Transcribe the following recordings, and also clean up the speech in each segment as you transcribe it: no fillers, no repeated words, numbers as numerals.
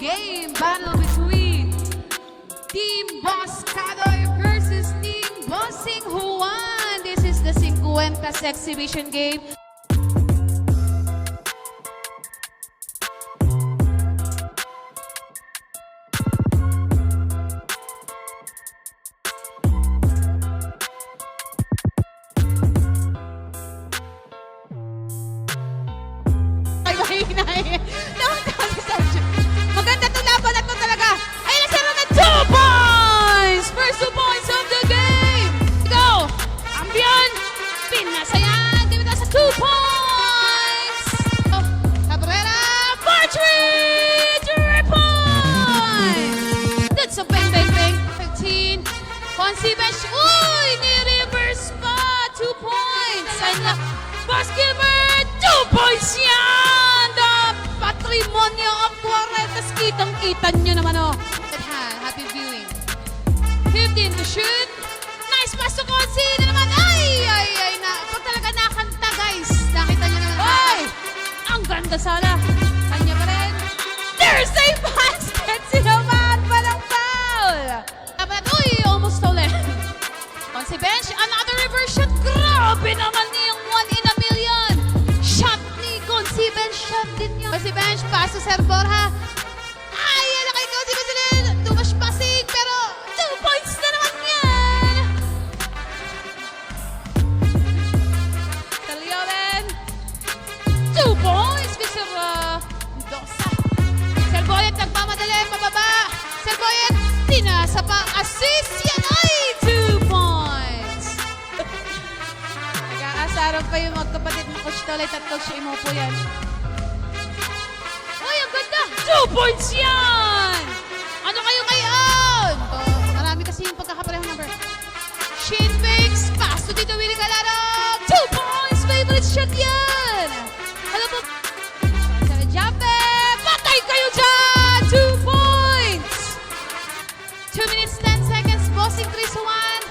game battle between Team Boss Kadoy versus Team Bossing Juan. This is the 50 exhibition game. Maganda itong laban na ito talaga. Ayun na sila na 2 points! First 2 points of the game! Go! Ambion! Pinasayan! Dito sa 2 points! Cabrera! Partridge! 3 points! That's a bang, bang, bang. 15. Consibesh. Uy! Ni-reverse pa! 2 points! And Boss Gilbert! 2 points yan! The patrimonio of Juarez. Kitang-kita nyo naman, oh. Happy viewing. 15 to shoot. Nice pass to Consi na naman. Ay, na. Pag talaga nakanta, guys. Nakita nyo naman. Ay! Ang ganda sana. Kanya pa rin. There's a basket. Sinamaan pa ng foul. Dapat, uy, almost stolen. Consi bench. Another reverse shot. Grabe naman yung 1 in a million. Shot ni Consi bench. Shot din yun. Consi bench. Pass to Sir Borja. Ay, yan na kay Consi bench din. Too much passing. Pero 2 points na naman yan. Talioven. 2 points. Kay Sir Dosa. Sir Boyet nagmamadali. Pababa. Sir Boyet. Tinasa pa. Assist yan. Ay, 2 points. Nag-aasaran pa yung magkapatid ng Coach Tolay at Coach Imopo yan. Ay, ang ganda! 2 points yan! Ano kayo ngayon? Marami kasi yung pagkakaparehong number. Shin fakes, pass to Tito Willie Galarog. 2 points! Favorite shot yan! Hello po. Sa Jape, patay kayo dyan! 2 points! 2 minutes 10 seconds, Bossing 3-1.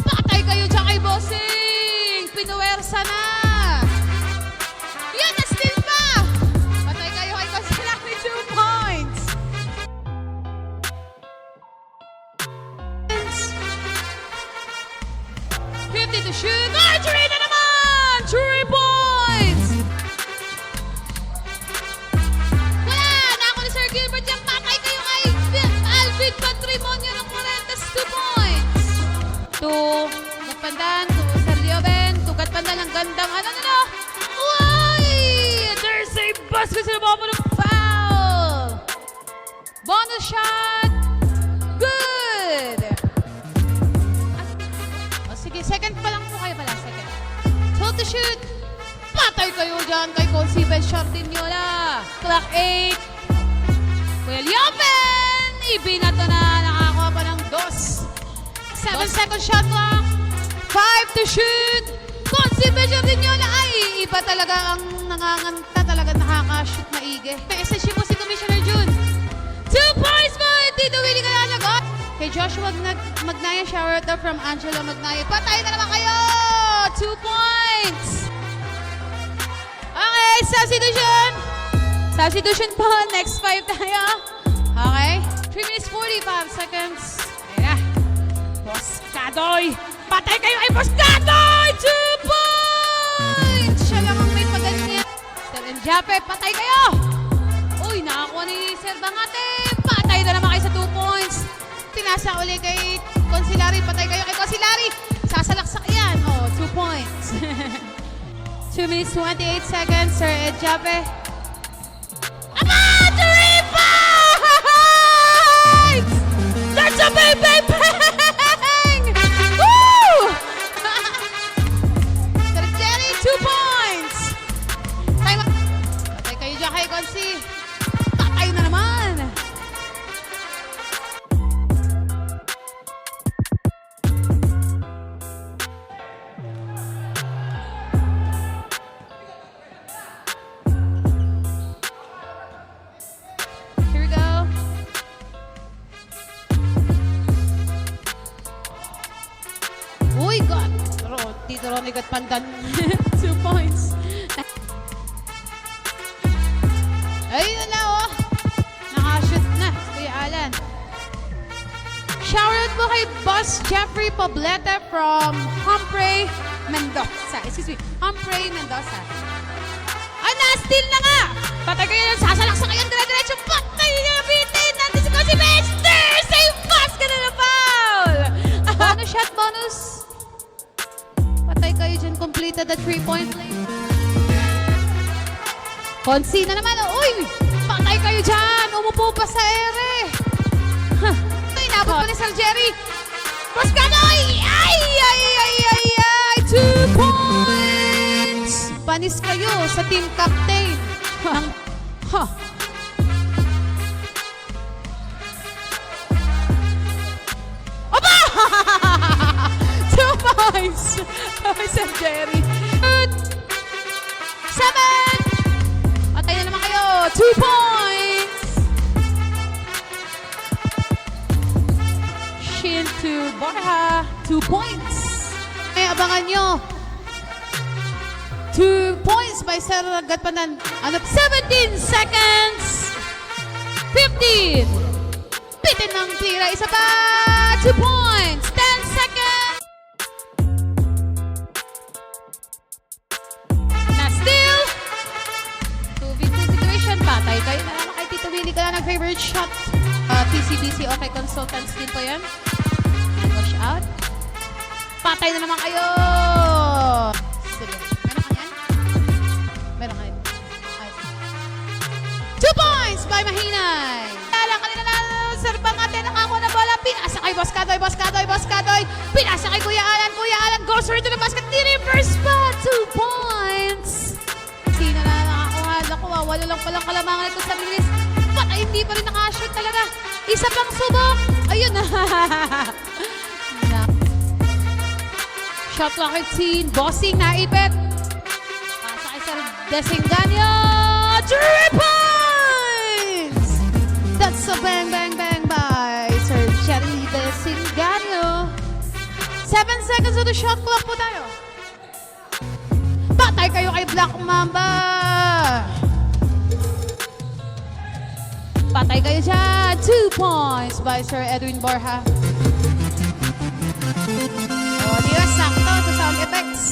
Patay kayo dyan kay Bossing! Pinuwersa na! Yan na still pa! Patay kayo kay Consilani, 2 points! 50 to shoot! Archery na naman! 3 points! Wala! Nako ni Sir Gilbert yan! Patay kayo kay Alvin Patrimonio ng Morantes, 2 points! 2 Gatpandan, 2 Sir Lioben, 2 Gatpandan ang gandang ano nila! Uy! There's a basket sa baba ng foul! Bonus shot! Good! Sige, second pa lang po kayo pala, second. 12 to shoot! Patay kayo dyan kay Consiben Shardiniola! Clock 8! Kuya Lioben! Ibinato na, nakakuha pa ng 2. 7 second shot clock! 5 to shoot! Consiben Shardiniola! Ay, iba talaga ang nanganganta, talaga nakaka-shoot maigi. May SSG po si Commissioner June. 2 points mo! Tito Willie Galalagot! Kay Joshua Magnaya, shower out from Angelo Magnaya. Patay na naman kayo! 2 points! Okay, substitution! Substitution po. Next 5 tayo. Okay. 3 minutes 45 seconds. Ayan na. Boss Kadoy! Patay kayo kay Boss Kadoy! 2 points! Siya lang ang may paganyan. Sir Enjape, patay kayo! Uy, nakakuha ni Sir Bangate. Patay na naman kayo sa 2 points. Tinasa uli kay Consilari. Patay kayo kay Consilari. Sasalaksak yan. Oh, 2 points. 2 minutes 28 seconds, Sir Enjape. Ama! 3 points! That's a bang, bang, bang! Woo! Sir Jerry, 2 points! Time up. Patay kayo dyan kay Consi. Patay na naman! Here we go. Uy, God! Tito Ronnie Gatpandan. 2 points. Ayun na, oh. kay Boss Jeffrey Poblete from Humphrey, Mendoza. Excuse me, Humphrey, Mendoza. Ay, na-steal na nga! Patay kayo yan, sasalaksak kayo dire-diretso, patay niyo na bitin! Nandito si Coach Master! Save basket na foul! Bonus shot, bonus! Patay kayo dyan, completed the 3-point lane. Konsi na naman, uy! Patay kayo dyan! Umupo pa sa ere! Huh. Inabot pa ni Sir Jerry! Boscanoy! Ay! 2 points! Panis kayo sa team captain. Ha! Aba! 2 points! Kay Sir Jerry. 7! Patay na naman kayo. 2 points! Shin to Borja. 2 points. Ay, abangan nyo. 2 points by Sir Gatpanan. 17 seconds. 15. Bitin ng tira. Isa pa. 2 points. 10 seconds. Na still. 2v2 situation. Patay kayo na naman kay Tito Willie ka na nag-favorite shot. TCBC okay consultants din po yan. And watch out. Patay na naman kayo. Sige. Meron ka yan? 2 points by Mahinay. Talang kanina na, Sir Pangate, nakakuha na bola. Pinasa kay Boscadoy. Pinasa kay Kuya Alan goes right to the basket. Reverse pa. 2 points. Sino na nakakuha? Nakuha. Wala lang palang kalamangan ito sa bilis. Patay, hindi pa rin nakashoot talaga. Isa pang subok. Ayun na. Shot clock 18. Bossing naipit. Pasa kay Sir Desenganyo. 3 points! That's a bang by Sir Jerry Desenganyo. 7 seconds to the shot clock po tayo. Patay kayo kay Black Mamba. Patay kayo dyan. 2 points by Sir Edwin Borja. O, di ba sakto sa sound effects.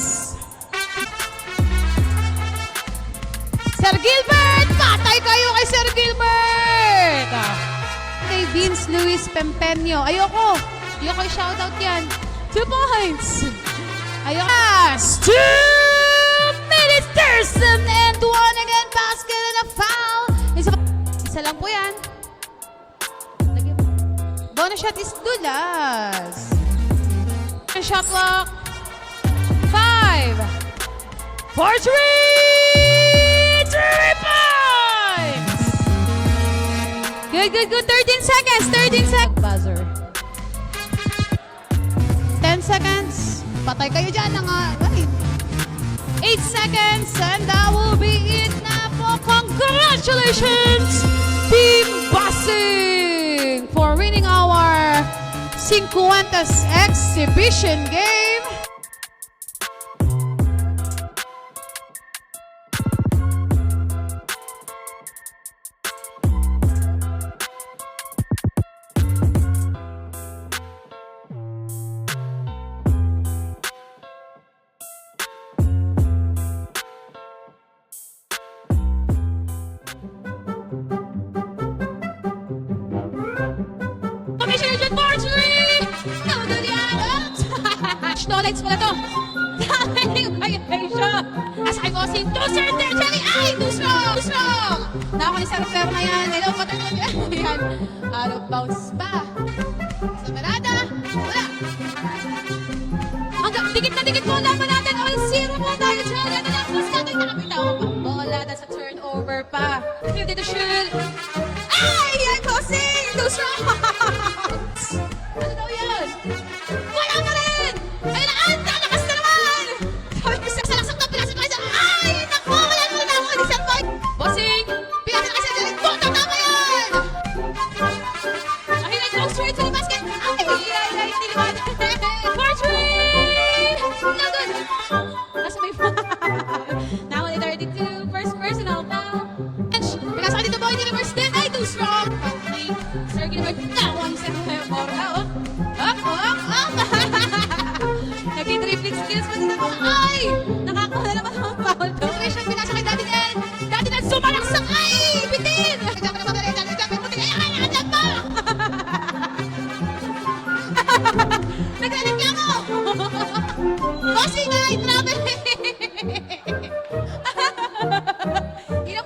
Sir Gilbert! Patay kayo kay Sir Gilbert! Kay Vince Luis Pempeño. Ayoko i-shoutout yan. 2 points. Ayoko. 2 minutes, Thurston, and 1 again. Basket and a foul. Isa lang po yan. Bonus shot is Dulas. Shot clock. 5, 4, 3 points! Good. 13 seconds. Buzzer. 10 seconds. Patay kayo dyan ng 8 seconds. And that will be it na po. Congratulations, Team Bossing, for winning our 50s exhibition game. Knowledge pala to. Daming violation. Asa kay Bossing. 2 Sir Jerry. Ay, too strong. Nako ni Sir Fer na yan. Hello, patay. Yan. Out of bounds pa. Sa parada. Wala. Hanggang dikit mo laban natin. All 0 po tayo dyan. Ano lang. Boscadoy nakapitaw pa. Bola na sa turnover pa. Field to shoot. Ay, yan Bossing. Too strong. Ano daw yan? Wala pa rin. Ayun na, lakas na naman! Sabi ko sa laksak na, pinasok kayo sa... Ay, naku! Wala naman ako ni Sir Boy! Bossing! Pinasok kayo sa Jerry! Bottom tama yan! Ay, goes straight to the basket! Ay, hindi naman! 4-3! No good! Nasa may... Now, 32, first personal foul. Pinasok dito Boy, reverse din! Ay, too strong! Sir Gilbert, nakuha ni Sir Borja, oh!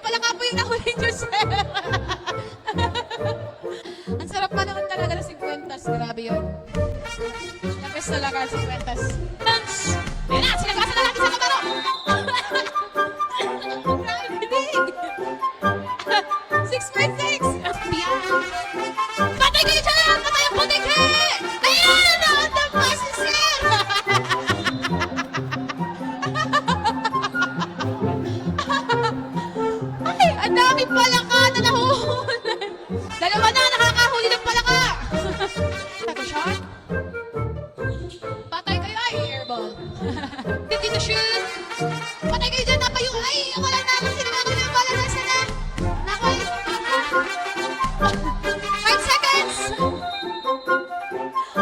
palaka po yung nahuli niyo, sir. Ang sarap pa naman talaga ng 50s. Grabe yun. Lapis talaga ang 50s. Ayan na, sinagasa na natin sa kabaro. Grabe dinig. 6.6. Yan. Patay kayo dyan! Patay ang putik eh! Ayan! Naandang pa si sir! Ay, ang dami palaka na nahuhulan. Dalawa na nakakahuli ng palaka. Tago shot. Patay kayo ay airball. Hindi na shoot. Patay kayo dyan. Napayo. Ay, wala na. Kasi naman yung bala na sana. Nakay. 5 seconds.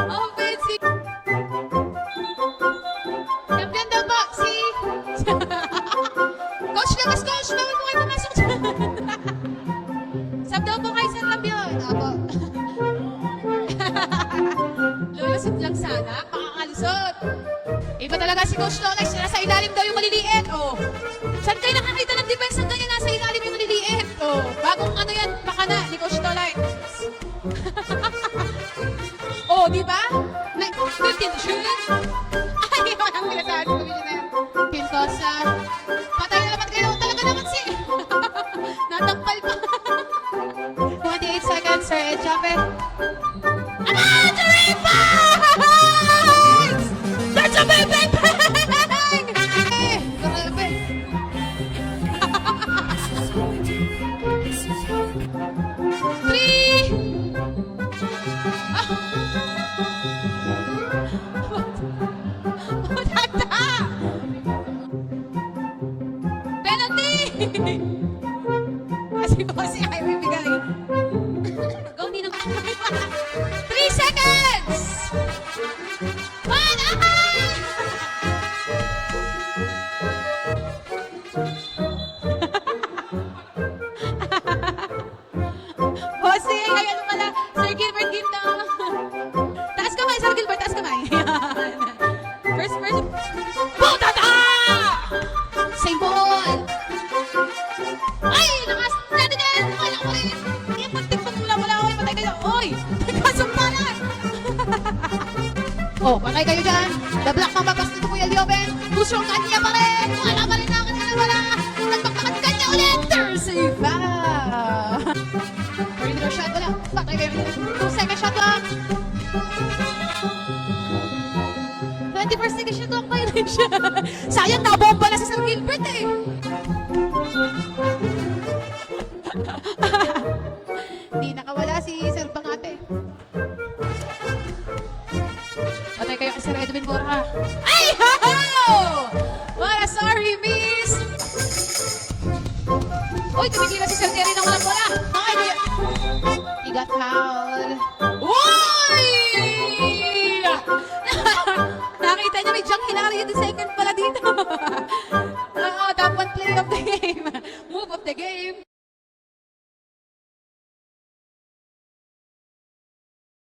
Offensive. Champion daw po si... Coach Lucas, coach. Bawal mo kayo pumasok dyan. Sab daw po kayo sa lambion. Apo. Lulusot lang sana. Makakalusot. Iba talaga si Coach Lolex. Nasa ilalim daw yung maliliit. Oh. Saan kayo nakakita ng defense ng ganyan? Nasa ilalim yung maliliit. Oh. Bagong ano yan, baka na ni Coach Lolex. Oh, di ba? 15 to shoot. Ay, walang pinasabi ko yun na. Pintosa. Patay na naman kayo. Talaga naman si... Natangpal pa. 28 seconds, Sir Ed Chape. Aman! The rebound! That's a big, big, bang! Eh, grabe. Three! Ah! Matata! Penalty! Kasi ay may bigay. Go, hindi naman. 3 seconds! Jose, ay ano pala? Sir Gilbert Ginto. Taas kamay, Sir Gilbert, taas kamay. First person. Putata! Same ball. Ay, nakas. Nandun! Wala ko rin. Yung pagtimpang wala ko. Patay kayo. Oy! Nagkasumpalan! Oh, patay kayo dyan. The black mamba pass nito Kuya Lioben. Pusyong kanya pa rin. Wala pa rin ako na wala. Nagpagpakat kanya ulit. Thursday pa. Free throw shot wala. Patay kayo. 2 second shot lang. 21st second shot lang kayo rin siya. Sayang, nabomba na si Sir Gilbert eh. Hindi nakawala si Sir Bangate. Patay kayo kay Sir Edwin Borja. Ay! Ho! What a sorry, miss! Uy, tumigil na si Sir Terry ng walang bola. Okay, kuya. He got foul. Uy! Nakita niyo may junk hinari yung second pala dito.